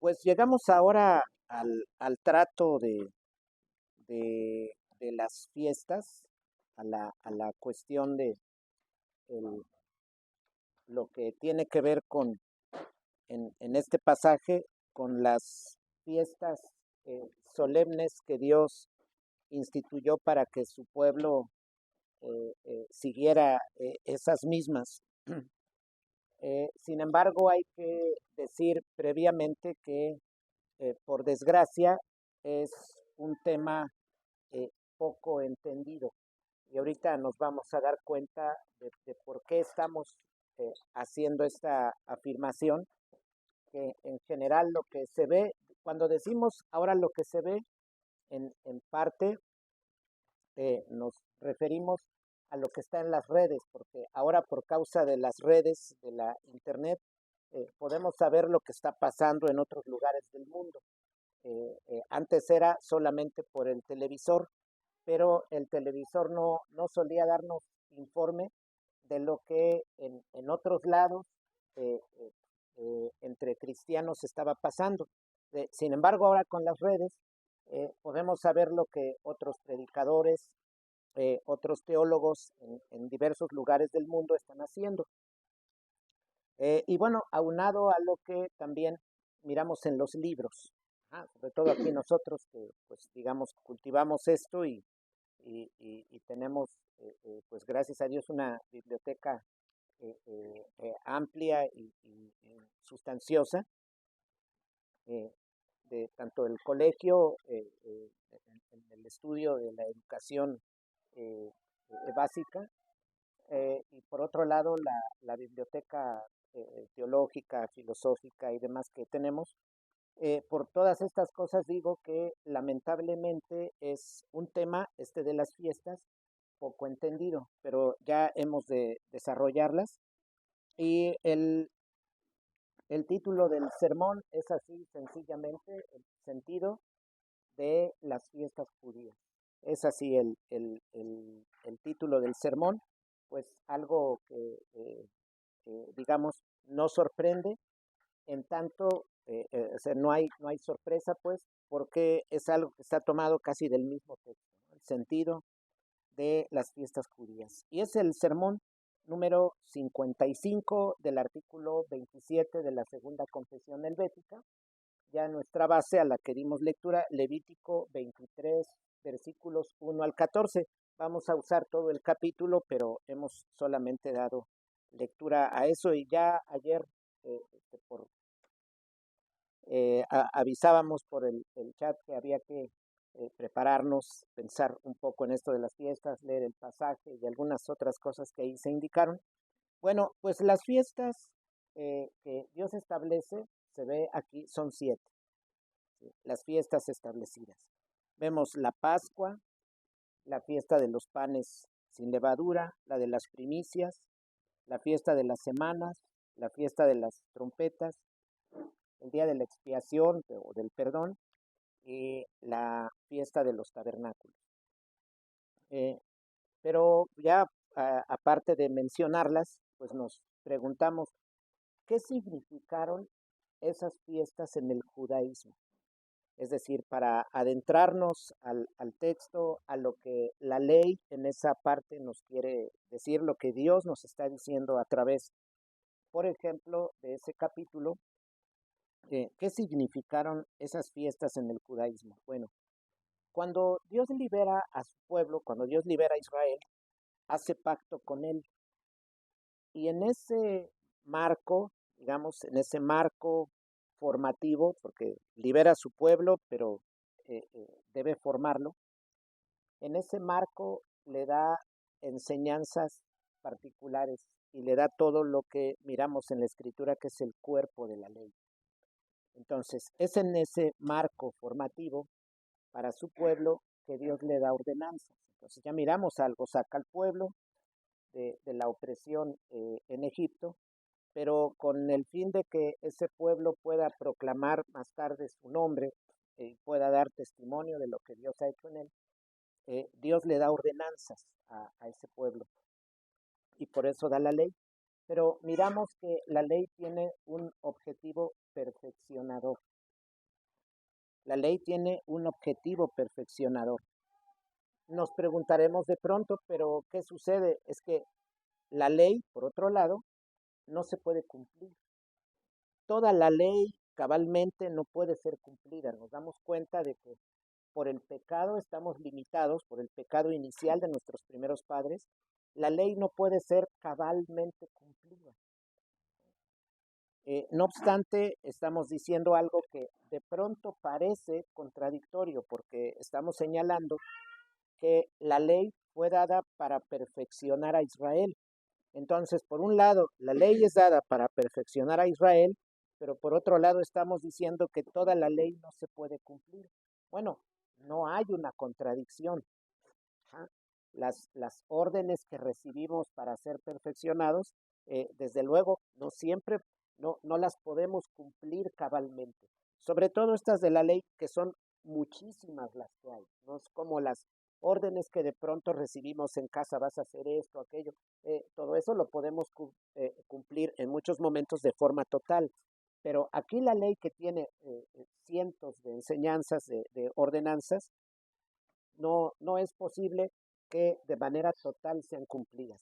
Pues llegamos ahora al trato de las fiestas, a la cuestión de el- lo que tiene que ver en este pasaje con las fiestas solemnes que Dios instituyó para que su pueblo siguiera esas mismas. Sin embargo, hay que decir previamente que, por desgracia, es un tema eh, poco entendido. Y ahorita nos vamos a dar cuenta de por qué estamos haciendo esta afirmación, que en general lo que se ve, cuando decimos ahora lo que se ve, en parte nos referimos a lo que está en las redes, porque ahora por causa de las redes, de la internet, podemos saber lo que está pasando en otros lugares del mundo. Antes era solamente por el televisor, pero el televisor no solía darnos informe de lo que en otros lados entre cristianos estaba pasando. Sin embargo, ahora con las redes podemos saber lo que otros predicadores, otros teólogos en diversos lugares del mundo están haciendo. Y bueno, aunado a lo que también miramos en los libros, sobre todo aquí nosotros que, pues, digamos, cultivamos esto y tenemos, pues, gracias a Dios, una biblioteca amplia y sustanciosa, eh, de tanto el colegio, en el estudio de la educación eh, básica, y por otro lado la biblioteca teológica, filosófica y demás que tenemos. Por todas estas cosas digo que lamentablemente es un tema este de las fiestas poco entendido, pero ya hemos de desarrollarlas. Y el título del sermón es así sencillamente el sentido de las fiestas judías. Es así el título del sermón, pues algo que, digamos, no sorprende en tanto, o sea, no hay sorpresa, pues, porque es algo que está tomado casi del mismo texto, ¿no? El sentido de las fiestas judías. Y es el sermón número 55 del artículo 27 de la segunda confesión helvética, ya nuestra base a la que dimos lectura, Levítico 23, versículos 1 al 14. Vamos a usar todo el capítulo, pero hemos solamente dado lectura a eso y ya ayer avisábamos por el chat que había que prepararnos, pensar un poco en esto de las fiestas, leer el pasaje y algunas otras cosas que ahí se indicaron. Bueno, pues las fiestas que Dios establece, se ve aquí, son 7, ¿sí? Las fiestas establecidas. Vemos la Pascua, la fiesta de los panes sin levadura, la de las primicias, la fiesta de las semanas, la fiesta de las trompetas, el día de la expiación o del perdón, y la fiesta de los tabernáculos. Eh, pero ya aparte de mencionarlas, pues nos preguntamos, ¿qué significaron esas fiestas en el judaísmo? Es decir, para adentrarnos al texto, a lo que la ley en esa parte nos quiere decir, lo que Dios nos está diciendo a través, por ejemplo, de ese capítulo. ¿Qué significaron esas fiestas en el judaísmo? Bueno, cuando Dios libera a su pueblo, cuando Dios libera a Israel, hace pacto con él. Y en ese marco, digamos, en ese marco formativo, porque libera a su pueblo, pero debe formarlo, en ese marco le da enseñanzas particulares y le da todo lo que miramos en la escritura, que es el cuerpo de la ley. Entonces, es en ese marco formativo para su pueblo que Dios le da ordenanzas. Entonces ya miramos algo, saca al pueblo de la opresión en Egipto, pero con el fin de que ese pueblo pueda proclamar más tarde su nombre y pueda dar testimonio de lo que Dios ha hecho en él. Dios le da ordenanzas a ese pueblo y por eso da la ley. Pero miramos que la ley tiene un objetivo perfeccionador. La ley tiene un objetivo perfeccionador. Nos preguntaremos de pronto, pero ¿qué sucede? Es que la ley, por otro lado, no se puede cumplir. Toda la ley cabalmente no puede ser cumplida. Nos damos cuenta de que por el pecado estamos limitados, por el pecado inicial de nuestros primeros padres. La ley no puede ser cabalmente cumplida. No obstante, estamos diciendo algo que de pronto parece contradictorio, porque estamos señalando que la ley fue dada para perfeccionar a Israel. Entonces, por un lado, la ley es dada para perfeccionar a Israel, pero por otro lado estamos diciendo que toda la ley no se puede cumplir. Bueno, no hay una contradicción. Ajá. Las órdenes que recibimos para ser perfeccionados, desde luego, no siempre, no las podemos cumplir cabalmente. Sobre todo estas de la ley, que son muchísimas las que hay. No es como las órdenes que de pronto recibimos en casa, vas a hacer esto, aquello. Todo eso lo podemos cumplir en muchos momentos de forma total. Pero aquí la ley, que tiene cientos de enseñanzas, de ordenanzas, no es posible que de manera total sean cumplidas.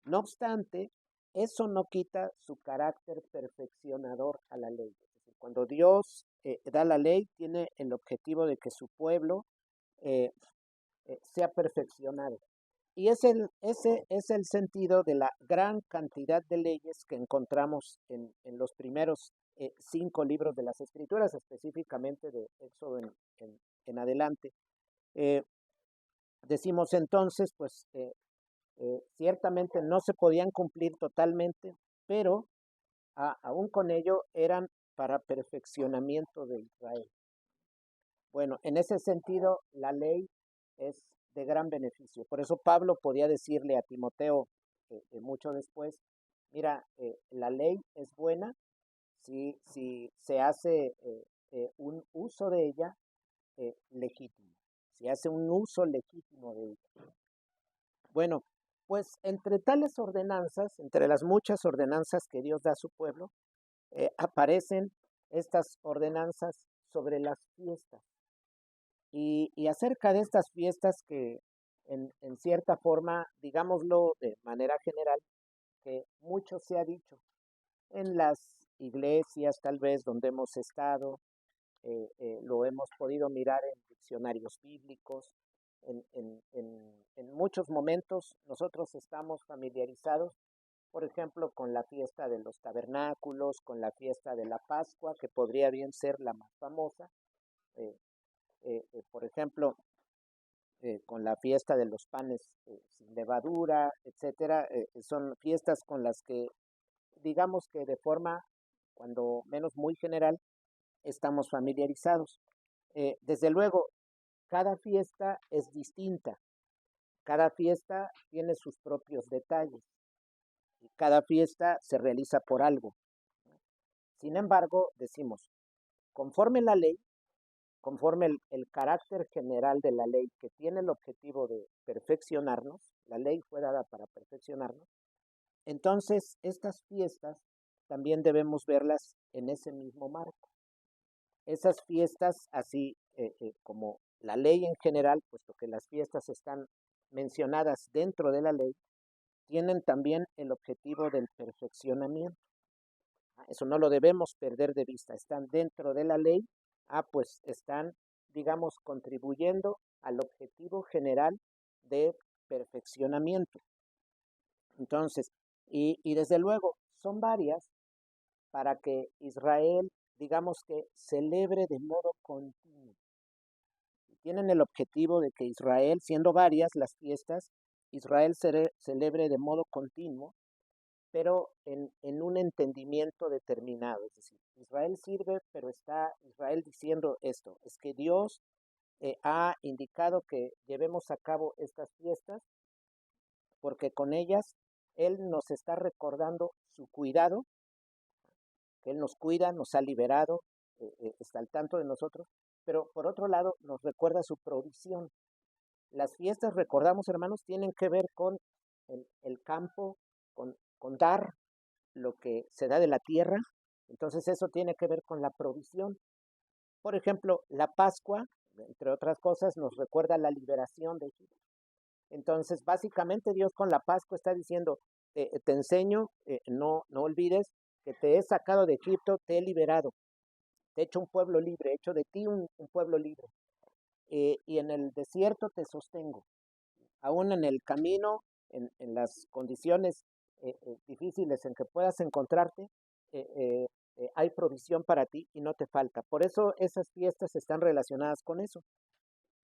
No obstante, eso no quita su carácter perfeccionador a la ley. Es decir, cuando Dios da la ley, tiene el objetivo de que su pueblo eh, sea perfeccionado. Y ese es el sentido de la gran cantidad de leyes que encontramos en los primeros 5 libros de las Escrituras, específicamente de Éxodo en adelante. Eh, Decimos entonces, pues ciertamente no se podían cumplir totalmente, pero aún con ello eran para perfeccionamiento de Israel. Bueno, en ese sentido, la ley es de gran beneficio. Por eso Pablo podía decirle a Timoteo mucho después, mira, la ley es buena si se hace un uso de ella legítimo, si hace un uso legítimo de ella. Bueno, pues entre tales ordenanzas, entre las muchas ordenanzas que Dios da a su pueblo, aparecen estas ordenanzas sobre las fiestas. Y acerca de estas fiestas que en cierta forma, digámoslo de manera general, que mucho se ha dicho en las iglesias tal vez donde hemos estado, lo hemos podido mirar en diccionarios bíblicos, en muchos momentos nosotros estamos familiarizados, por ejemplo, con la fiesta de los tabernáculos, con la fiesta de la Pascua, que podría bien ser la más famosa, eh, por ejemplo, con la fiesta de los panes sin levadura, etcétera. Son fiestas con las que, digamos que de forma, cuando menos muy general, estamos familiarizados. Desde luego, cada fiesta es distinta, cada fiesta tiene sus propios detalles y cada fiesta se realiza por algo. Sin embargo, decimos, conforme la ley, conforme el carácter general de la ley, que tiene el objetivo de perfeccionarnos, la ley fue dada para perfeccionarnos, entonces estas fiestas también debemos verlas en ese mismo marco. Esas fiestas, así como la ley en general, puesto que las fiestas están mencionadas dentro de la ley, tienen también el objetivo del perfeccionamiento. Eso no lo debemos perder de vista. Están dentro de la ley, pues están, digamos, contribuyendo al objetivo general de perfeccionamiento. Entonces, y desde luego, son varias para que Israel, digamos que celebre de modo continuo. Tienen el objetivo de que Israel, siendo varias las fiestas, Israel celebre de modo continuo, pero en un entendimiento determinado. Es decir, Israel sirve, pero está Israel diciendo esto, es que Dios ha indicado que llevemos a cabo estas fiestas porque con ellas Él nos está recordando su cuidado, que Él nos cuida, nos ha liberado, está al tanto de nosotros, pero por otro lado nos recuerda su provisión. Las fiestas, recordamos hermanos, tienen que ver con el campo, con dar lo que se da de la tierra, entonces eso tiene que ver con la provisión. Por ejemplo, la Pascua, entre otras cosas, nos recuerda la liberación de Egipto. Entonces, básicamente Dios con la Pascua está diciendo, te enseño, no olvides que te he sacado de Egipto, te he liberado, te he hecho un pueblo libre, he hecho de ti un pueblo libre. Y en el desierto te sostengo, aún en el camino, en las condiciones difíciles en que puedas encontrarte, hay provisión para ti y no te falta. Por eso esas fiestas están relacionadas con eso.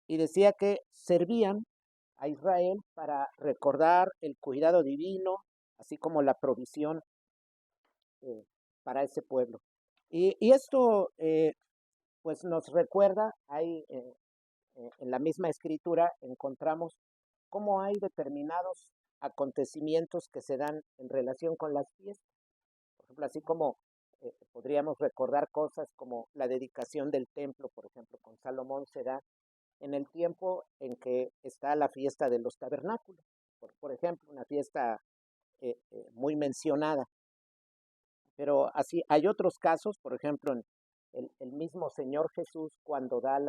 Y decía que servían a Israel para recordar el cuidado divino, así como la provisión eh, para ese pueblo. Y esto pues nos recuerda, hay en la misma escritura encontramos cómo hay determinados acontecimientos que se dan en relación con las fiestas. Por ejemplo, así como podríamos recordar cosas como la dedicación del templo, por ejemplo, con Salomón se da en el tiempo en que está la fiesta de los tabernáculos, por ejemplo, una fiesta muy mencionada. Pero así hay otros casos, por ejemplo, en el mismo Señor Jesús cuando da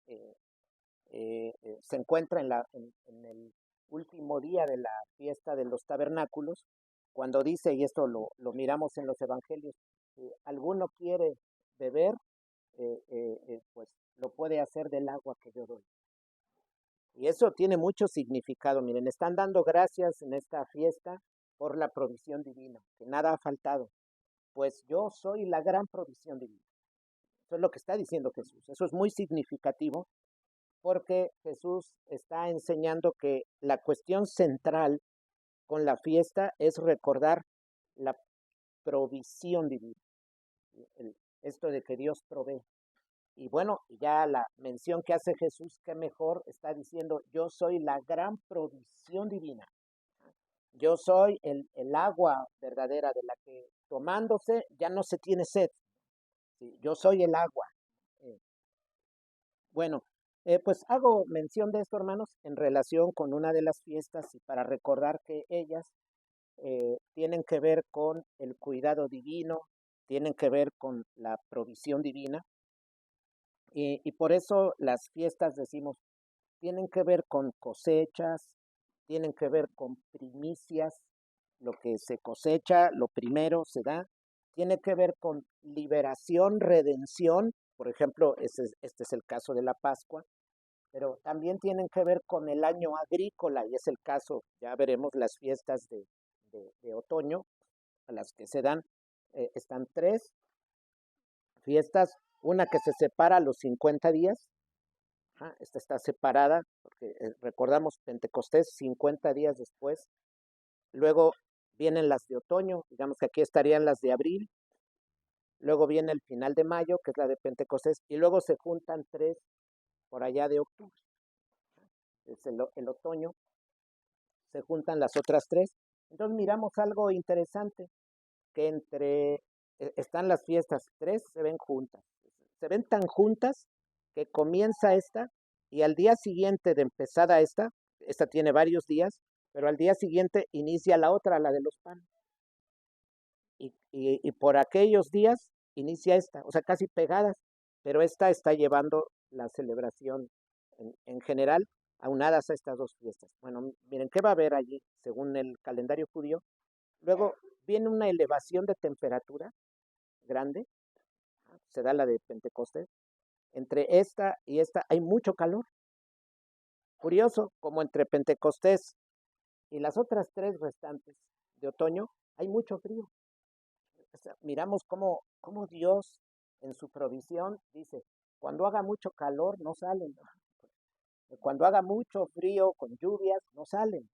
eh, se encuentra en el último día de la fiesta de los tabernáculos, cuando dice, y esto lo miramos en los evangelios, alguno quiere beber, pues lo puede hacer del agua que yo doy. Y eso tiene mucho significado. Miren, están dando gracias en esta fiesta por la provisión divina, que nada ha faltado, pues yo soy la gran provisión divina. Eso es lo que está diciendo Jesús. Eso es muy significativo porque Jesús está enseñando que la cuestión central con la fiesta es recordar la provisión divina, esto de que Dios provee. Y bueno, ya la mención que hace Jesús, que mejor está diciendo, yo soy la gran provisión divina. Yo soy el agua verdadera de la que tomándose ya no se tiene sed. ¿Sí? Yo soy el agua. Eh, bueno, pues hago mención de esto, hermanos, en relación con una de las fiestas y para recordar que ellas tienen que ver con el cuidado divino, tienen que ver con la provisión divina. Y por eso las fiestas, decimos, tienen que ver con cosechas, tienen que ver con primicias, lo que se cosecha, lo primero se da, tiene que ver con liberación, redención, por ejemplo, este es el caso de la Pascua, pero también tienen que ver con el año agrícola, y es el caso, ya veremos las fiestas de otoño, a las que se dan, están tres fiestas, una que se separa a los 50 días. Ajá, esta está separada, porque recordamos Pentecostés 50 días después. Luego vienen las de otoño, digamos que aquí estarían las de abril. Luego viene el final de mayo, que es la de Pentecostés, y luego se juntan tres por allá de octubre. Es el otoño, se juntan las otras tres. Entonces miramos algo interesante, que entre están las fiestas, tres se ven juntas. Se ven tan juntas que comienza esta y al día siguiente de empezada esta tiene varios días, pero al día siguiente inicia la otra, la de los panes. Y por aquellos días inicia esta, o sea, casi pegadas, pero esta está llevando la celebración en general, aunadas a estas dos fiestas. Bueno, miren, ¿qué va a haber allí según el calendario judío? Luego viene una elevación de temperatura grande, se da la de Pentecostés. Entre esta y esta hay mucho calor. Curioso, como entre Pentecostés y las otras tres restantes de otoño, hay mucho frío. O sea, miramos cómo Dios en su provisión dice, cuando haga mucho calor no salen, cuando haga mucho frío con lluvias no salen.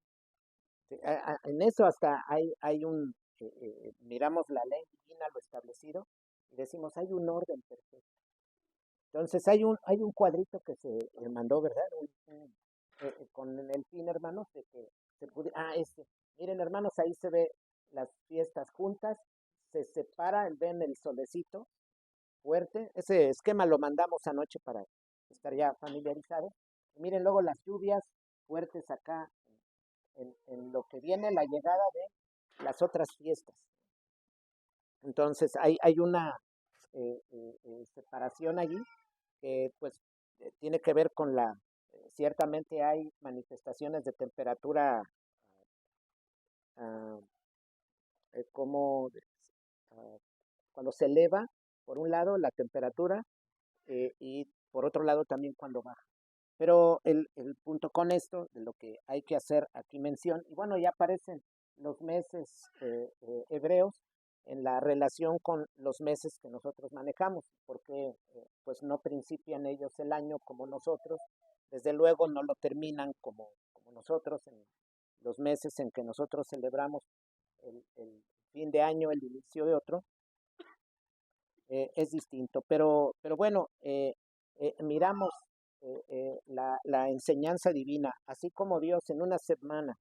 En eso hasta hay miramos la ley divina, lo establecido, y decimos, hay un orden perfecto. Entonces hay un cuadrito que se mandó, ¿verdad? Con el fin, hermanos, de que se pudiera... miren, hermanos, ahí se ve las fiestas juntas, se separa, ven el solecito fuerte. Ese esquema lo mandamos anoche para estar ya familiarizado. Y miren luego las lluvias fuertes acá en lo que viene la llegada de las otras fiestas. Entonces hay una separación allí, que pues tiene que ver con ciertamente hay manifestaciones de temperatura, ah, como ah, cuando se eleva, por un lado, la temperatura, y por otro lado también cuando baja. Pero el punto con esto, de lo que hay que hacer aquí mención, y bueno, ya aparecen los meses hebreos en la relación con los meses que nosotros manejamos, porque pues no principian ellos el año como nosotros, desde luego no lo terminan como nosotros en los meses en que nosotros celebramos el fin de año, el inicio de otro, es distinto. Pero bueno, miramos la enseñanza divina, así como Dios en una semana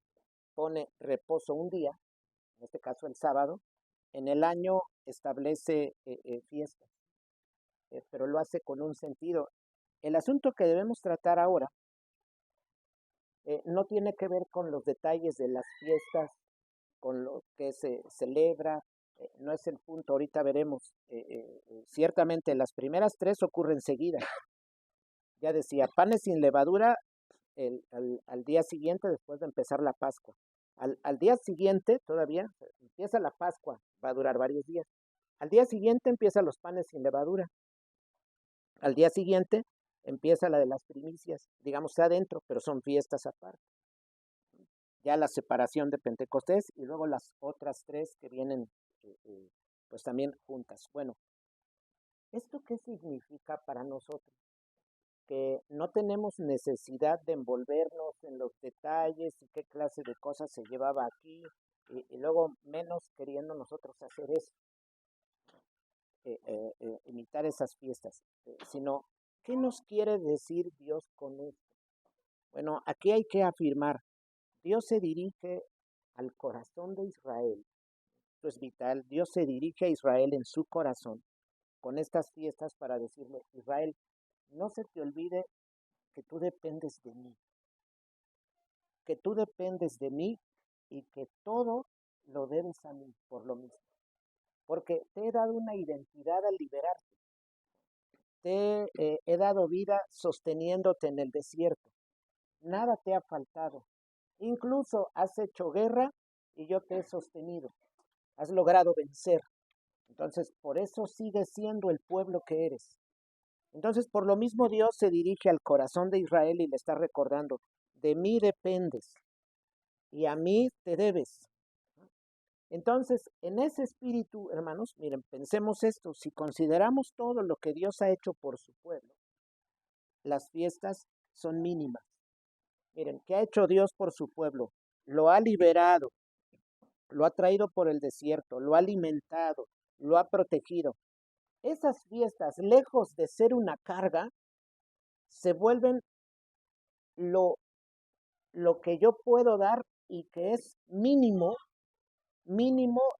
pone reposo un día, en este caso el sábado, en el año establece fiestas, pero lo hace con un sentido. El asunto que debemos tratar ahora no tiene que ver con los detalles de las fiestas, con lo que se celebra, no es el punto, ahorita veremos. Ciertamente las primeras tres ocurren seguidas. Ya decía, panes sin levadura al día siguiente después de empezar la Pascua. Al día siguiente, todavía, empieza la Pascua, va a durar varios días. Al día siguiente empiezan los panes sin levadura. Al día siguiente empieza la de las primicias, digamos adentro, pero son fiestas aparte. Ya la separación de Pentecostés y luego las otras tres que vienen pues también juntas. Bueno, ¿esto qué significa para nosotros? Que no tenemos necesidad de envolvernos en los detalles y qué clase de cosas se llevaba aquí, y luego menos queriendo nosotros hacer eso, imitar esas fiestas, sino ¿qué nos quiere decir Dios con esto? Bueno, aquí hay que afirmar, Dios se dirige al corazón de Israel, esto es vital, Dios se dirige a Israel en su corazón con estas fiestas para decirle, Israel, no se te olvide que tú dependes de mí, que tú dependes de mí y que todo lo debes a mí por lo mismo. Porque te he dado una identidad al liberarte. Te he dado vida sosteniéndote en el desierto. Nada te ha faltado. Incluso has hecho guerra y yo te he sostenido. Has logrado vencer. Entonces, por eso sigues siendo el pueblo que eres. Entonces, por lo mismo Dios se dirige al corazón de Israel y le está recordando, de mí dependes y a mí te debes. Entonces, en ese espíritu, hermanos, miren, pensemos esto, si consideramos todo lo que Dios ha hecho por su pueblo, las fiestas son mínimas. Miren, ¿qué ha hecho Dios por su pueblo? Lo ha liberado, lo ha traído por el desierto, lo ha alimentado, lo ha protegido. Esas fiestas, lejos de ser una carga, se vuelven lo, lo que yo puedo dar y que es mínimo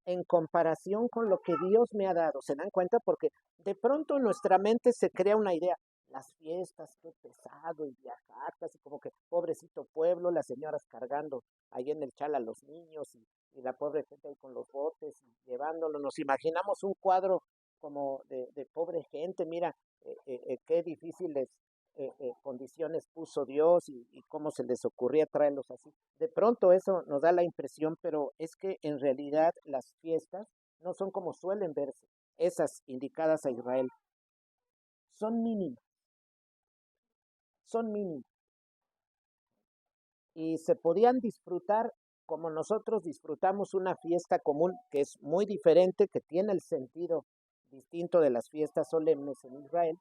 en comparación con lo que Dios me ha dado. ¿Se dan cuenta? Porque de pronto en nuestra mente se crea una idea. Las fiestas, qué pesado, y viajar, casi como que pobrecito pueblo, las señoras cargando ahí en el chal a los niños y la pobre gente ahí con los botes y llevándolo. Nos imaginamos un cuadro como de pobre gente, mira, qué difíciles condiciones puso Dios y cómo se les ocurría traerlos así. De pronto eso nos da la impresión, pero es que en realidad las fiestas no son como suelen verse, esas indicadas a Israel. Son mínimas, son mínimas. Y se podían disfrutar como nosotros disfrutamos una fiesta común, que es muy diferente, que tiene el sentido distinto de las fiestas solemnes en Israel.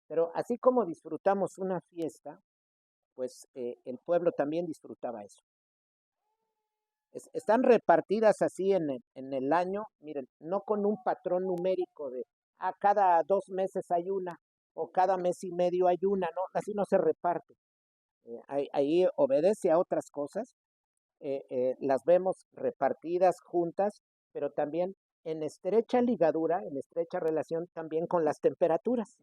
Pero así como disfrutamos una fiesta, pues el pueblo también disfrutaba eso. Están repartidas así en el año, miren, no con un patrón numérico de cada 2 meses hay una o cada mes y medio hay una, no, así no se reparte. Ahí obedece a otras cosas, las vemos repartidas juntas, pero también en estrecha ligadura, en estrecha relación también con las temperaturas.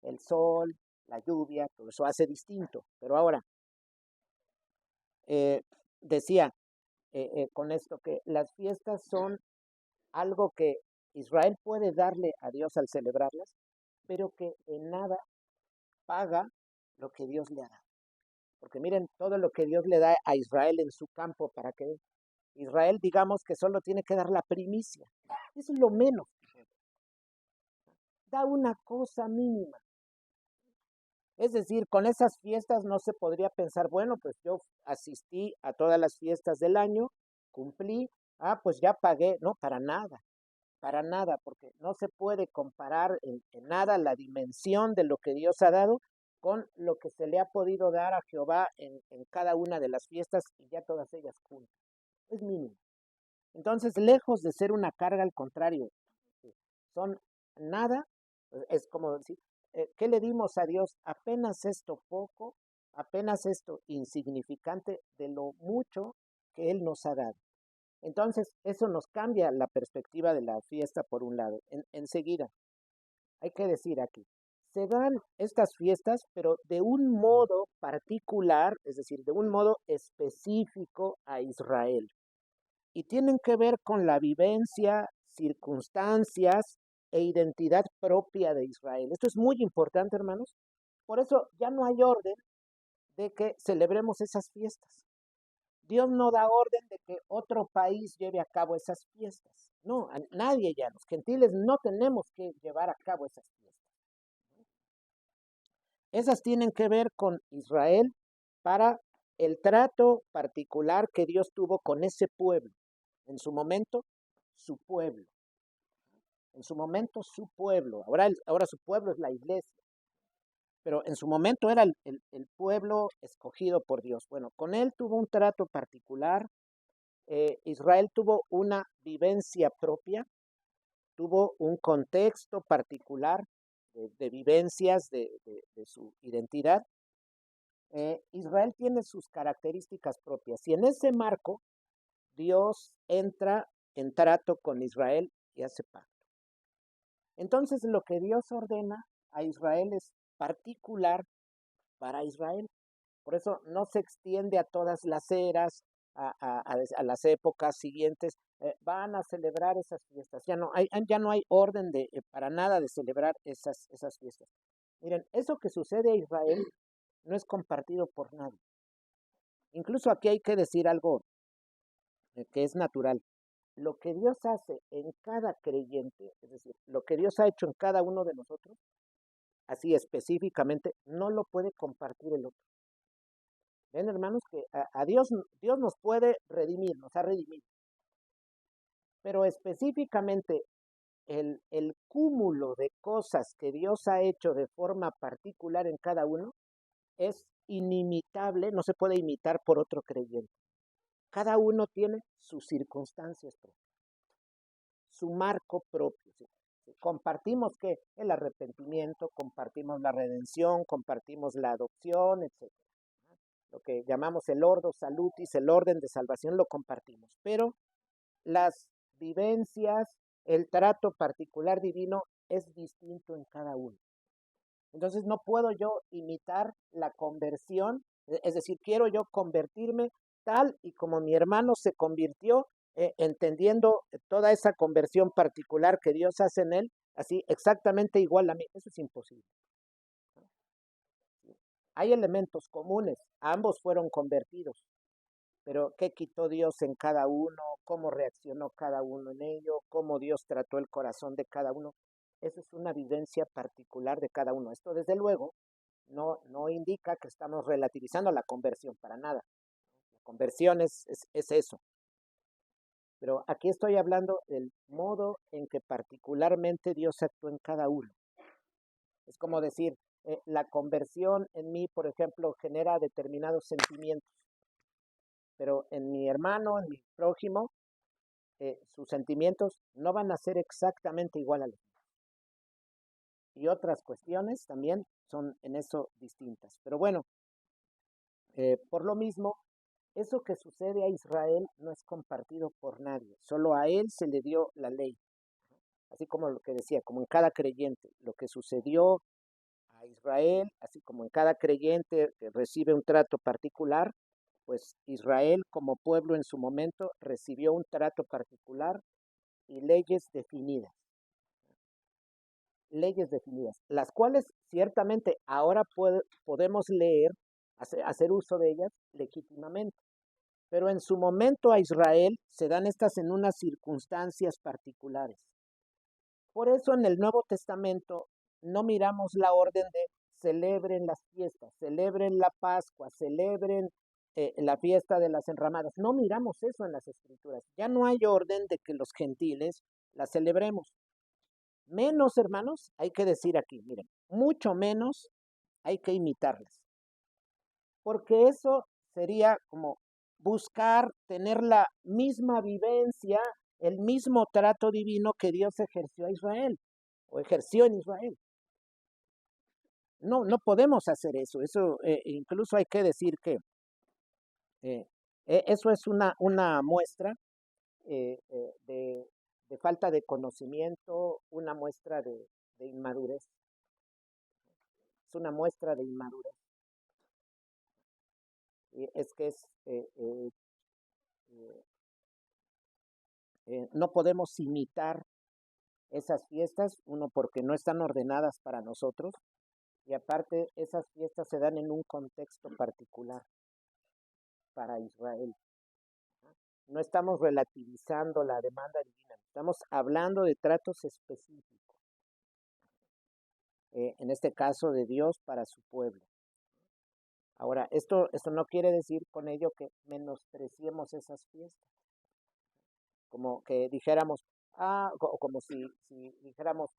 El sol, la lluvia, todo eso hace distinto. Pero ahora, decía con esto que las fiestas son algo que Israel puede darle a Dios al celebrarlas, pero que en nada paga lo que Dios le ha dado. Porque miren todo lo que Dios le da a Israel en su campo para que Israel, digamos que solo tiene que dar la primicia. Eso es lo menos. Da una cosa mínima. Es decir, con esas fiestas no se podría pensar, bueno, pues yo asistí a todas las fiestas del año, cumplí, pues ya pagué. No, para nada, porque no se puede comparar en nada la dimensión de lo que Dios ha dado con lo que se le ha podido dar a Jehová en cada una de las fiestas y ya todas ellas juntas. Es mínimo. Entonces, lejos de ser una carga, al contrario, son nada, es como decir, ¿qué le dimos a Dios? Apenas esto poco, apenas esto insignificante de lo mucho que Él nos ha dado. Entonces, eso nos cambia la perspectiva de la fiesta por un lado. Enseguida, hay que decir aquí, se dan estas fiestas, pero de un modo particular, es decir, de un modo específico a Israel. Y tienen que ver con la vivencia, circunstancias e identidad propia de Israel. Esto es muy importante, hermanos. Por eso ya no hay orden de que celebremos esas fiestas. Dios no da orden de que otro país lleve a cabo esas fiestas. No, a nadie ya. Los gentiles no tenemos que llevar a cabo esas fiestas. Esas tienen que ver con Israel para el trato particular que Dios tuvo con ese pueblo. En su momento, su pueblo. En su momento, su pueblo. Ahora su pueblo es la iglesia. Pero en su momento era el pueblo escogido por Dios. Bueno, con él tuvo un trato particular. Israel tuvo una vivencia propia, tuvo un contexto particular de vivencias de su identidad. Israel tiene sus características propias y en ese marco Dios entra en trato con Israel y hace pacto. Entonces lo que Dios ordena a Israel es particular para Israel. Por eso no se extiende a todas las eras, a las épocas siguientes. Van a celebrar esas fiestas. Ya no hay orden para nada de celebrar esas fiestas. Miren, eso que sucede a Israel no es compartido por nadie. Incluso aquí hay que decir algo que es natural. Lo que Dios hace en cada creyente, es decir, lo que Dios ha hecho en cada uno de nosotros, así específicamente, no lo puede compartir el otro. Ven, hermanos, que a Dios nos puede redimir, nos ha redimido. Pero específicamente el cúmulo de cosas que Dios ha hecho de forma particular en cada uno es inimitable, no se puede imitar por otro creyente. Cada uno tiene sus circunstancias propias, su marco propio. ¿Sí? Compartimos que el arrepentimiento, compartimos la redención, compartimos la adopción, etcétera. Lo que llamamos el ordo salutis, el orden de salvación, lo compartimos. Pero las vivencias, el trato particular divino es distinto en cada uno. Entonces no puedo yo imitar la conversión, es decir, quiero yo convertirme tal y como mi hermano se convirtió, entendiendo toda esa conversión particular que Dios hace en él, así exactamente igual a mí. Eso es imposible. Hay elementos comunes, ambos fueron convertidos, pero ¿qué quitó Dios en cada uno? ¿Cómo reaccionó cada uno en ello? ¿Cómo Dios trató el corazón de cada uno? Esa es una vivencia particular de cada uno. Esto, desde luego, no indica que estamos relativizando la conversión, para nada. La conversión es eso. Pero aquí estoy hablando del modo en que particularmente Dios actúa en cada uno. Es como decir, la conversión en mí, por ejemplo, genera determinados sentimientos, pero en mi hermano, en mi prójimo, sus sentimientos no van a ser exactamente igual a los míos. Y otras cuestiones también son en eso distintas. Pero bueno, por lo mismo, eso que sucede a Israel no es compartido por nadie. Solo a él se le dio la ley. Así como lo que decía, como en cada creyente, lo que sucedió a Israel, así como en cada creyente que recibe un trato particular, pues Israel como pueblo en su momento recibió un trato particular y leyes definidas. leyes definidas, las cuales ciertamente ahora podemos leer, hacer uso de ellas legítimamente. Pero en su momento a Israel se dan estas en unas circunstancias particulares. Por eso en el Nuevo Testamento no miramos la orden de celebren las fiestas, celebren la Pascua, celebren la fiesta de las enramadas. No miramos eso en las Escrituras. Ya no hay orden de que los gentiles la celebremos. Menos, hermanos, hay que decir aquí, miren, mucho menos hay que imitarlas. Porque eso sería como buscar tener la misma vivencia, el mismo trato divino que Dios ejerció a Israel o ejerció en Israel. No, no podemos hacer eso. Eso incluso hay que decir que eh, eso es una muestra de falta de conocimiento, una muestra de inmadurez. Es una muestra de inmadurez. Y es que eh, no podemos imitar esas fiestas, uno porque no están ordenadas para nosotros, y aparte esas fiestas se dan en un contexto particular para Israel. No estamos relativizando la demanda divina, estamos hablando de tratos específicos, en este caso de Dios para su pueblo. Ahora, esto no quiere decir con ello que menospreciemos esas fiestas, como que dijéramos, o como si dijéramos,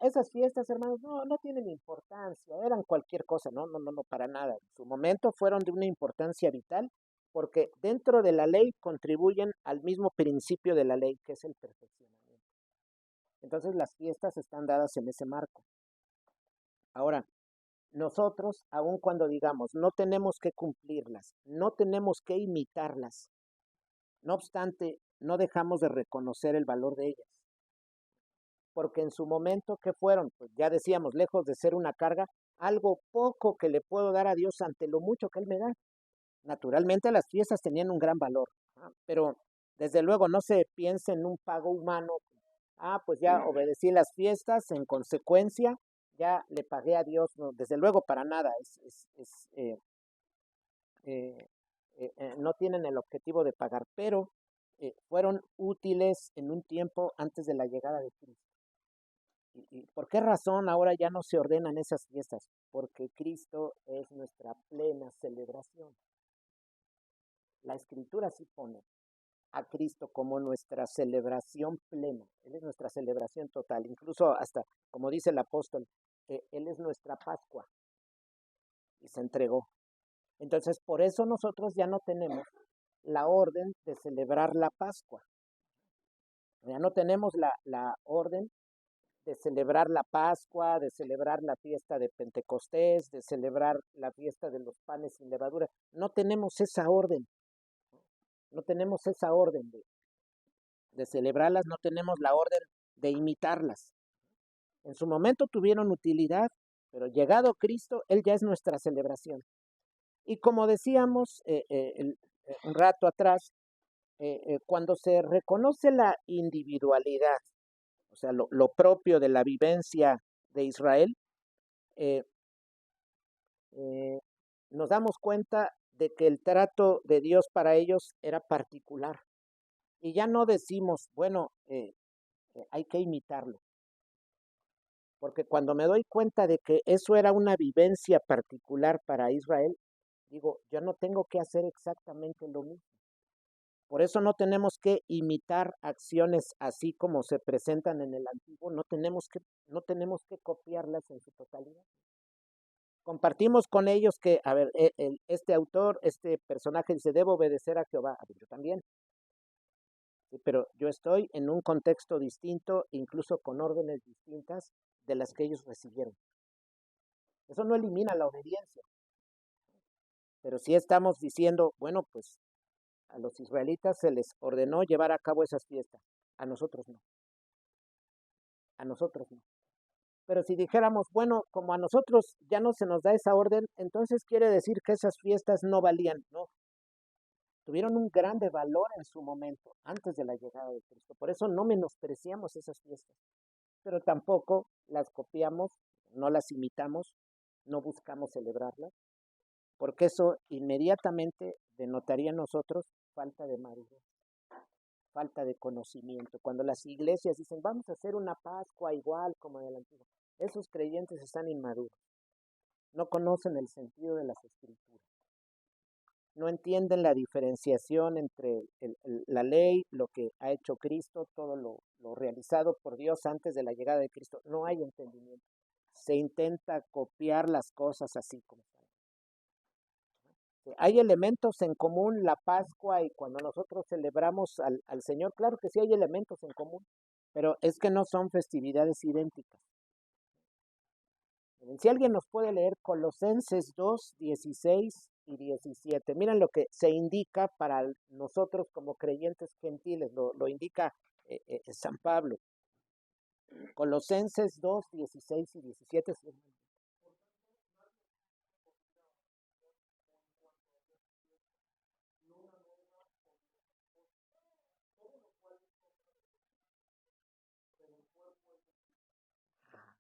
esas fiestas, hermanos, no tienen importancia, eran cualquier cosa, no, para nada. En su momento fueron de una importancia vital porque dentro de la ley contribuyen al mismo principio de la ley, que es el perfeccionamiento. Entonces las fiestas están dadas en ese marco. Ahora, nosotros, aun cuando digamos, no tenemos que cumplirlas, no tenemos que imitarlas, no obstante, no dejamos de reconocer el valor de ellas. Porque en su momento, ¿qué fueron? Pues ya decíamos, lejos de ser una carga, algo poco que le puedo dar a Dios ante lo mucho que Él me da. Naturalmente las fiestas tenían un gran valor, pero desde luego no se piense en un pago humano. Pues ya obedecí las fiestas, en consecuencia ya le pagué a Dios. No, desde luego para nada. Eh, no tienen el objetivo de pagar, pero fueron útiles en un tiempo antes de la llegada de Cristo. ¿Y por qué razón ahora ya no se ordenan esas fiestas? Porque Cristo es nuestra plena celebración. La Escritura sí pone a Cristo como nuestra celebración plena. Él es nuestra celebración total. Incluso hasta, como dice el apóstol, Él es nuestra Pascua y se entregó. Entonces, por eso nosotros ya no tenemos la orden de celebrar la Pascua. Ya no tenemos la orden de celebrar la Pascua, de celebrar la fiesta de Pentecostés, de celebrar la fiesta de los panes sin levadura. No tenemos esa orden. No tenemos esa orden de celebrarlas, no tenemos la orden de imitarlas. En su momento tuvieron utilidad, pero llegado Cristo, Él ya es nuestra celebración. Y como decíamos un rato atrás, cuando se reconoce la individualidad, o sea, lo propio de la vivencia de Israel, eh, eh, nos damos cuenta de que el trato de Dios para ellos era particular. Y ya no decimos, bueno, hay que imitarlo. Porque cuando me doy cuenta de que eso era una vivencia particular para Israel, digo, yo no tengo que hacer exactamente lo mismo. Por eso no tenemos que imitar acciones así como se presentan en el antiguo, no tenemos que copiarlas en su totalidad. Compartimos con ellos que, a ver, este autor, este personaje dice, debo obedecer a Jehová. A ver, yo también. Sí, pero yo estoy en un contexto distinto, incluso con órdenes distintas de las que ellos recibieron. Eso no elimina la obediencia, pero sí estamos diciendo, bueno, pues a los israelitas se les ordenó llevar a cabo esas fiestas, a nosotros no, a nosotros no. Pero si dijéramos, bueno, como a nosotros ya no se nos da esa orden, entonces quiere decir que esas fiestas no valían, ¿no? Tuvieron un grande valor en su momento, antes de la llegada de Cristo. Por eso no menospreciamos esas fiestas. pero tampoco las copiamos, no las imitamos, no buscamos celebrarlas, porque eso inmediatamente denotaría en nosotros falta de madurez, falta de conocimiento. Cuando las iglesias dicen, vamos a hacer una Pascua igual como de la antigua, esos creyentes están inmaduros, no conocen el sentido de las escrituras, no entienden la diferenciación entre la ley, lo que ha hecho Cristo, todo lo realizado por Dios antes de la llegada de Cristo. No hay entendimiento. Se intenta copiar las cosas así como están. Hay elementos en común, la Pascua y cuando nosotros celebramos al Señor, claro que sí hay elementos en común, pero es que no son festividades idénticas. Si alguien nos puede leer Colosenses 2, 16 y 17. Miren lo que se indica para nosotros como creyentes gentiles, lo indica San Pablo. Colosenses 2, 16 y 17.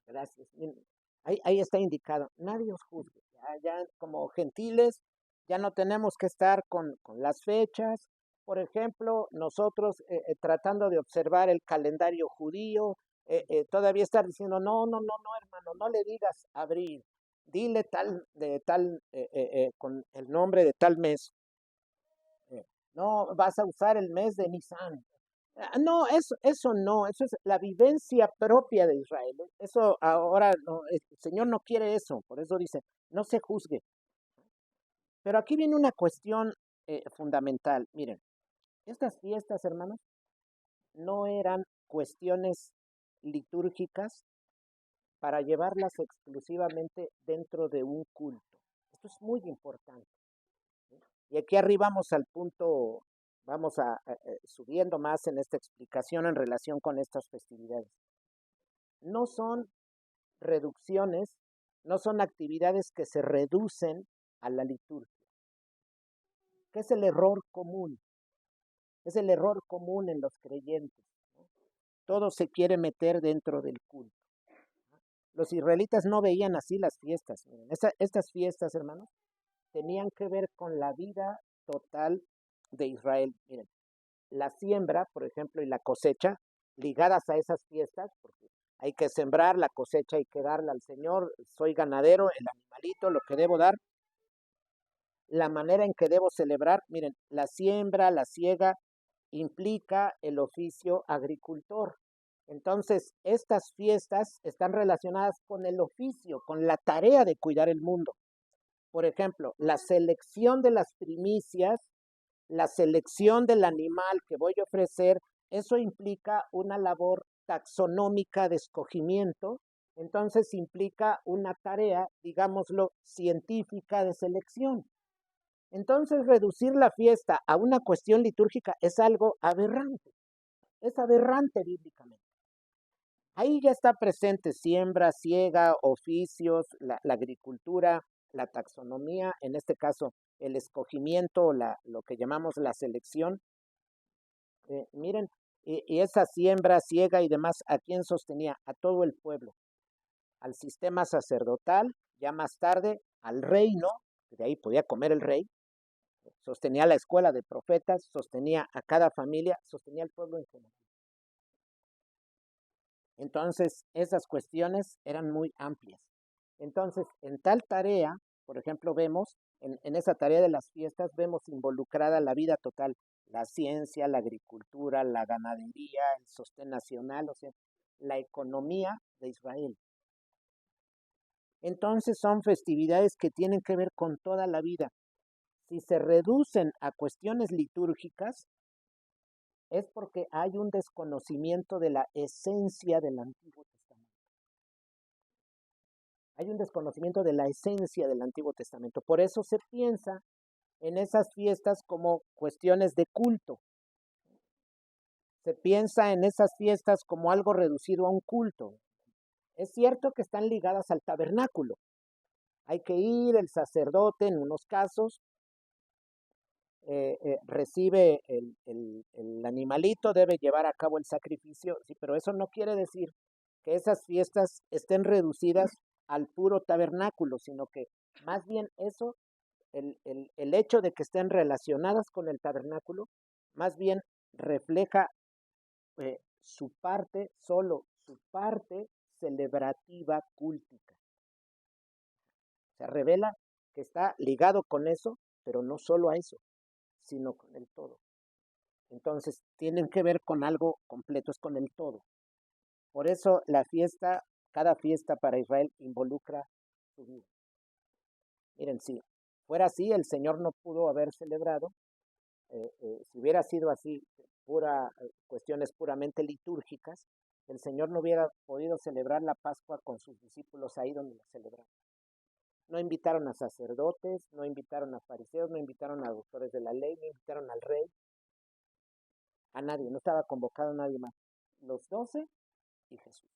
Gracias. Ahí está indicado. Nadie os juzgue. Ya como gentiles, ya no tenemos que estar con las fechas. Por ejemplo, nosotros tratando de observar el calendario judío, todavía estar diciendo, no, no, no, no, hermano, no le digas abril, dile con el nombre de tal mes. No, vas a usar el mes de Nisan. No, eso no, eso es la vivencia propia de Israel. Eso ahora, no, el Señor no quiere eso, por eso dice, no se juzgue. Pero aquí viene una cuestión fundamental. Miren, estas fiestas, hermanos, no eran cuestiones litúrgicas para llevarlas exclusivamente dentro de un culto. Esto es muy importante. Y aquí arribamos al punto, vamos subiendo más en esta explicación en relación con estas festividades. No son reducciones, no son actividades que se reducen a la liturgia, que es el error común, es el error común en los creyentes. ¿No? Todo se quiere meter dentro del culto. Los israelitas no veían así las fiestas. Miren, estas fiestas, hermanos, tenían que ver con la vida total de Israel. Miren, la siembra, por ejemplo, y la cosecha, ligadas a esas fiestas, porque hay que sembrar la cosecha, hay que darla al Señor, soy ganadero, el animalito, lo que debo dar, la manera en que debo celebrar, miren, la siembra, la siega, implica el oficio agricultor. Entonces, estas fiestas están relacionadas con el oficio, con la tarea de cuidar el mundo. Por ejemplo, la selección de las primicias, la selección del animal que voy a ofrecer, eso implica una labor taxonómica de escogimiento, entonces implica una tarea, digámoslo, científica de selección. Entonces, reducir la fiesta a una cuestión litúrgica es aberrante bíblicamente. Ahí ya está presente siembra, siega, oficios, la agricultura, la taxonomía, en este caso el escogimiento, lo que llamamos la selección. Miren, y esa siembra, siega y demás, ¿a quién sostenía? A todo el pueblo, al sistema sacerdotal, ya más tarde al reino, de ahí podía comer el rey, sostenía la escuela de profetas, sostenía a cada familia, sostenía al pueblo en general. Entonces, esas cuestiones eran muy amplias. Entonces, en tal tarea, por ejemplo, vemos, en esa tarea de las fiestas, vemos involucrada la vida total, la ciencia, la agricultura, la ganadería, el sostén nacional, o sea, la economía de Israel. Entonces, son festividades que tienen que ver con toda la vida. Si se reducen a cuestiones litúrgicas, es porque hay un desconocimiento de la esencia del Antiguo Testamento. Hay un desconocimiento de la esencia del Antiguo Testamento. Por eso se piensa en esas fiestas como cuestiones de culto. Se piensa en esas fiestas como algo reducido a un culto. Es cierto que están ligadas al tabernáculo. Hay que ir, el sacerdote en unos casos recibe el animalito, debe llevar a cabo el sacrificio, sí, pero eso no quiere decir que esas fiestas estén reducidas al puro tabernáculo, sino que más bien eso, el hecho de que estén relacionadas con el tabernáculo, más bien refleja solo su parte celebrativa cúltica. Se revela que está ligado con eso, pero no solo a eso, sino con el todo. Entonces, tienen que ver con algo completo, es con el todo. Por eso cada fiesta para Israel involucra su vida. Miren, si fuera así, el Señor no pudo haber celebrado, si hubiera sido así, cuestiones puramente litúrgicas, el Señor no hubiera podido celebrar la Pascua con sus discípulos ahí donde la celebraron. No invitaron a sacerdotes, no invitaron a fariseos, no invitaron a doctores de la ley, no invitaron al rey, a nadie, no estaba convocado a nadie más. Los 12 y Jesús.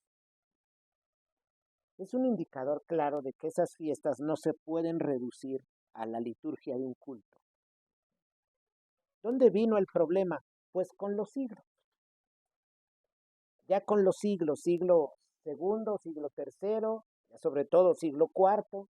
Es un indicador claro de que esas fiestas no se pueden reducir a la liturgia de un culto. ¿Dónde vino el problema? Pues con los siglos. Ya con los siglos, siglo segundo, siglo tercero, sobre todo siglo cuarto,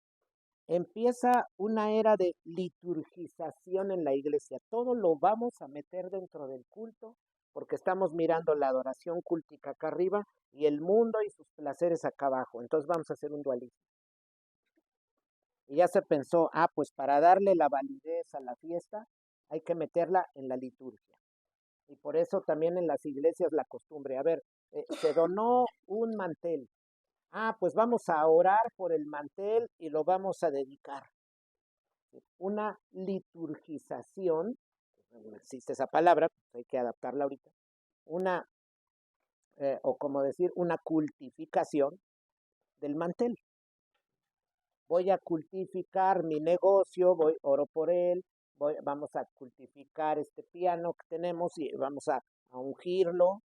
empieza una era de liturgización en la iglesia. Todo lo vamos a meter dentro del culto porque estamos mirando la adoración cultica acá arriba y el mundo y sus placeres acá abajo. Entonces vamos a hacer un dualismo. Y ya se pensó, pues para darle la validez a la fiesta hay que meterla en la liturgia. Y por eso también en las iglesias la costumbre, a ver, se donó un mantel. Pues vamos a orar por el mantel y lo vamos a dedicar. Una liturgización, no existe esa palabra, pues hay que adaptarla ahorita, o como decir, una cultificación del mantel. Voy a cultificar mi negocio, oro por él, vamos a cultificar este piano que tenemos y vamos a ungirlo,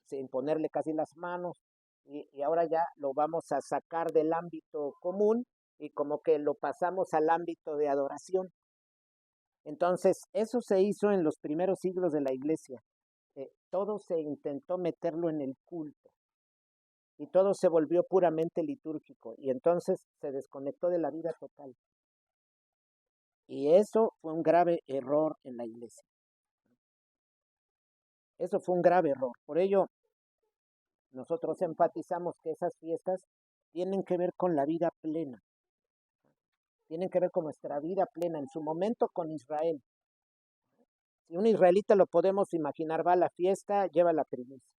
sin ponerle casi las manos, y ahora ya lo vamos a sacar del ámbito común y como que lo pasamos al ámbito de adoración. Entonces, eso se hizo en los primeros siglos de la iglesia. Todo se intentó meterlo en el culto y todo se volvió puramente litúrgico y entonces se desconectó de la vida total. Y eso fue un grave error en la iglesia. Eso fue un grave error. Por ello, nosotros enfatizamos que esas fiestas tienen que ver con la vida plena. Tienen que ver con nuestra vida plena, en su momento con Israel. Si un israelita lo podemos imaginar, va a la fiesta, lleva la primicia.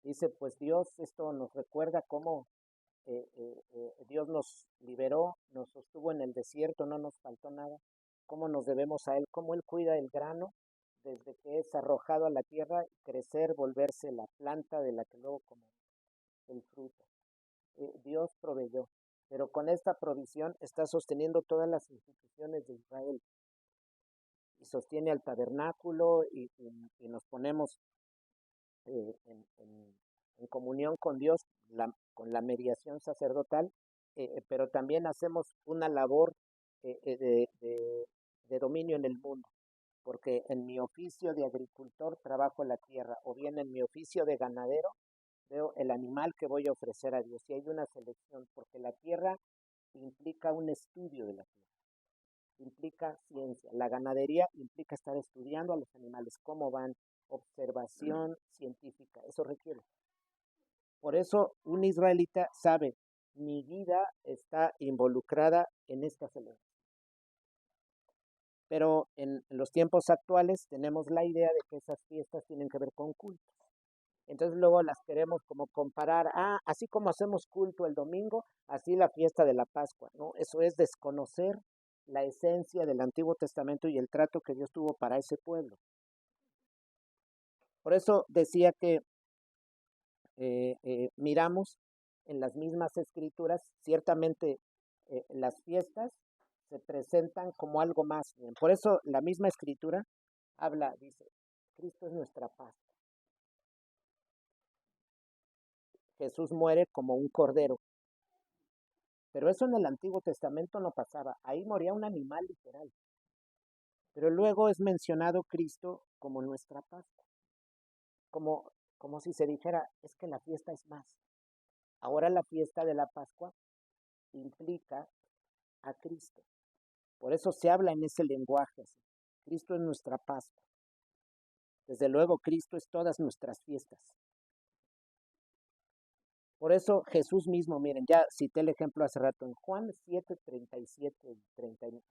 Dice, pues Dios, esto nos recuerda cómo Dios nos liberó, nos sostuvo en el desierto, no nos faltó nada, cómo nos debemos a Él, cómo Él cuida el grano desde que es arrojado a la tierra, crecer, volverse la planta de la que luego comemos el fruto. Dios proveyó, pero con esta provisión está sosteniendo todas las instituciones de Israel y sostiene al tabernáculo y nos ponemos en comunión con Dios, con la mediación sacerdotal, pero también hacemos una labor de dominio en el mundo, porque en mi oficio de agricultor trabajo la tierra, o bien en mi oficio de ganadero veo el animal que voy a ofrecer a Dios, y hay una selección, porque la tierra implica un estudio de la tierra, implica ciencia, la ganadería implica estar estudiando a los animales, cómo van, observación científica, eso requiere. Por eso un israelita sabe, mi vida está involucrada en esta celebración. Pero en los tiempos actuales tenemos la idea de que esas fiestas tienen que ver con cultos. Entonces luego las queremos como comparar, así como hacemos culto el domingo, así la fiesta de la Pascua, ¿no? Eso es desconocer la esencia del Antiguo Testamento y el trato que Dios tuvo para ese pueblo. Por eso decía que miramos en las mismas escrituras, ciertamente las fiestas se presentan como algo más. Bien. Por eso la misma escritura habla, dice, Cristo es nuestra paz. Jesús muere como un cordero. Pero eso en el Antiguo Testamento no pasaba. Ahí moría un animal literal. Pero luego es mencionado Cristo como nuestra paz. Como si se dijera, es que la fiesta es más. Ahora la fiesta de la Pascua implica a Cristo. Por eso se habla en ese lenguaje así. Cristo es nuestra Pascua. Desde luego, Cristo es todas nuestras fiestas. Por eso Jesús mismo, miren, ya cité el ejemplo hace rato, en Juan 7, 37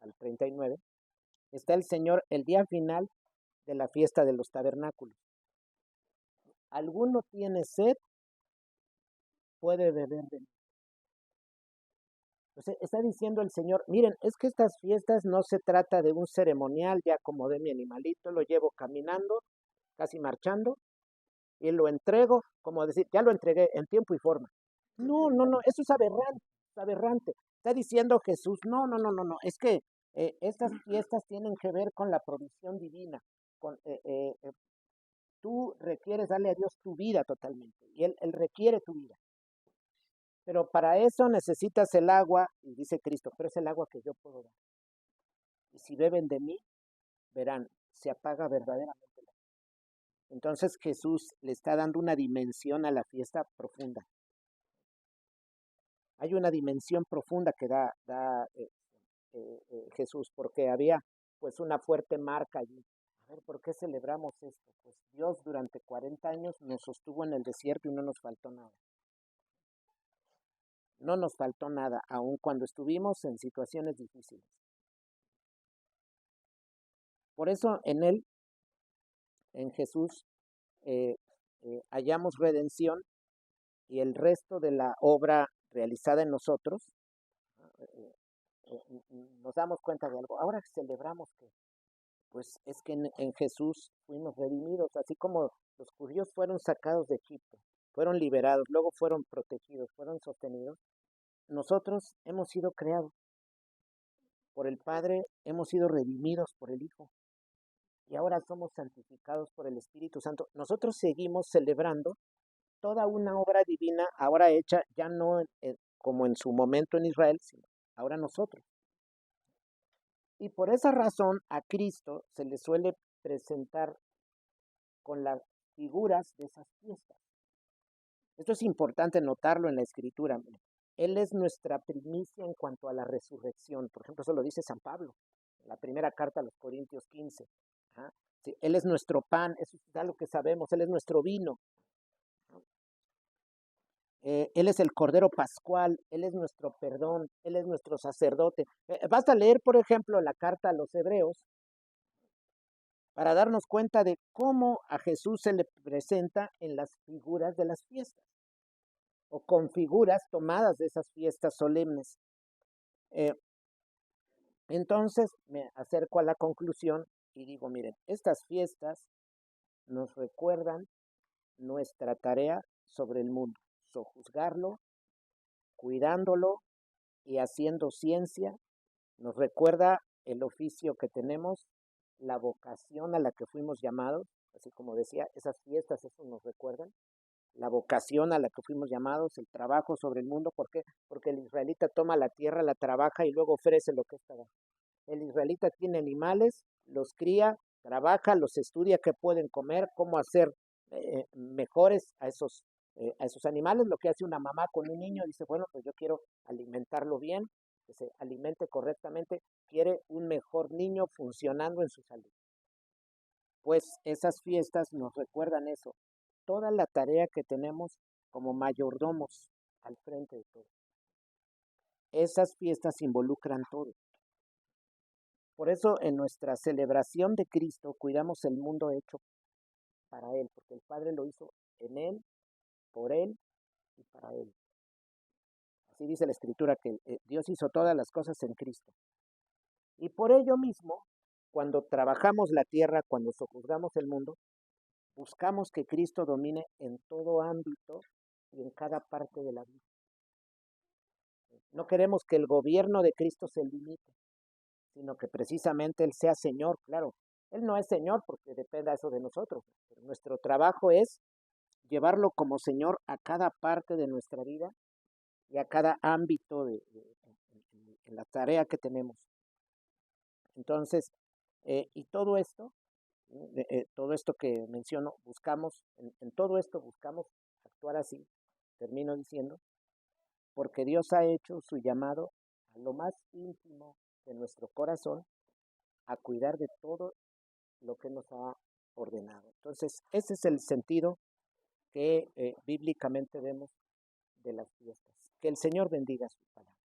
al 39, está el Señor el día final de la fiesta de los tabernáculos. ¿Alguno tiene sed? Puede beber de mí. Entonces, está diciendo el Señor, miren, es que estas fiestas no se trata de un ceremonial, ya como de mi animalito, lo llevo caminando, casi marchando, y lo entrego, como decir, ya lo entregué en tiempo y forma. No, no, no, eso es aberrante. Está diciendo Jesús, no, no, no, no, no, es que estas fiestas tienen que ver con la provisión divina, con, tú requieres darle a Dios tu vida totalmente, y Él requiere tu vida. Pero para eso necesitas el agua, y dice Cristo, pero es el agua que yo puedo dar. Y si beben de mí, verán, se apaga verdaderamente la fiesta. Entonces Jesús le está dando una dimensión a la fiesta profunda. Hay una dimensión profunda que da Jesús, porque había pues una fuerte marca allí. A ver, ¿por qué celebramos esto? Pues Dios durante 40 años nos sostuvo en el desierto y no nos faltó nada. No nos faltó nada, aun cuando estuvimos en situaciones difíciles. Por eso en Él, en Jesús, hallamos redención y el resto de la obra realizada en nosotros, eh, nos damos cuenta de algo. Ahora celebramos que, pues es que en Jesús fuimos redimidos, así como los judíos fueron sacados de Egipto, fueron liberados, luego fueron protegidos, fueron sostenidos. Nosotros hemos sido creados por el Padre, hemos sido redimidos por el Hijo y ahora somos santificados por el Espíritu Santo. Nosotros seguimos celebrando toda una obra divina ahora hecha ya no como en su momento en Israel, sino ahora nosotros. Y por esa razón a Cristo se le suele presentar con las figuras de esas fiestas. Esto es importante notarlo en la Escritura. Él es nuestra primicia en cuanto a la resurrección. Por ejemplo, eso lo dice San Pablo, en la primera carta a los Corintios 15. ¿Ah? Sí, Él es nuestro pan, eso es algo que sabemos. Él es nuestro vino. Él es el Cordero Pascual, Él es nuestro perdón, Él es nuestro sacerdote. Basta leer, por ejemplo, la carta a los Hebreos para darnos cuenta de cómo a Jesús se le presenta en las figuras de las fiestas o con figuras tomadas de esas fiestas solemnes. Eh, entonces me acerco a la conclusión y digo, miren, estas fiestas nos recuerdan nuestra tarea sobre el mundo, sojuzgarlo, cuidándolo y haciendo ciencia, nos recuerda el oficio que tenemos, la vocación a la que fuimos llamados, así como decía, esas fiestas, eso nos recuerdan, la vocación a la que fuimos llamados, el trabajo sobre el mundo. ¿Por qué? Porque el israelita toma la tierra, la trabaja y luego ofrece lo que está abajo. El israelita tiene animales, los cría, trabaja, los estudia qué pueden comer, cómo hacer mejores a esos animales. Lo que hace una mamá con un niño, dice, bueno, pues yo quiero alimentarlo bien, que se alimente correctamente, quiere un mejor niño funcionando en su salud. Pues esas fiestas nos recuerdan eso, toda la tarea que tenemos como mayordomos al frente de todo. Esas fiestas involucran todo. Por eso en nuestra celebración de Cristo cuidamos el mundo hecho para Él, porque el Padre lo hizo en Él, por Él y para Él. Así dice la Escritura que Dios hizo todas las cosas en Cristo. Y por ello mismo, cuando trabajamos la tierra, cuando sojuzgamos el mundo, buscamos que Cristo domine en todo ámbito y en cada parte de la vida. No queremos que el gobierno de Cristo se limite, sino que precisamente Él sea Señor, claro. Él no es Señor porque dependa eso de nosotros, pero nuestro trabajo es llevarlo como Señor a cada parte de nuestra vida y a cada ámbito en la tarea que tenemos. Entonces, y todo esto que menciono, buscamos, en todo esto buscamos actuar así, termino diciendo, porque Dios ha hecho su llamado a lo más íntimo de nuestro corazón a cuidar de todo lo que nos ha ordenado. Entonces, ese es el sentido que bíblicamente vemos de las fiestas. Que el Señor bendiga su palabra.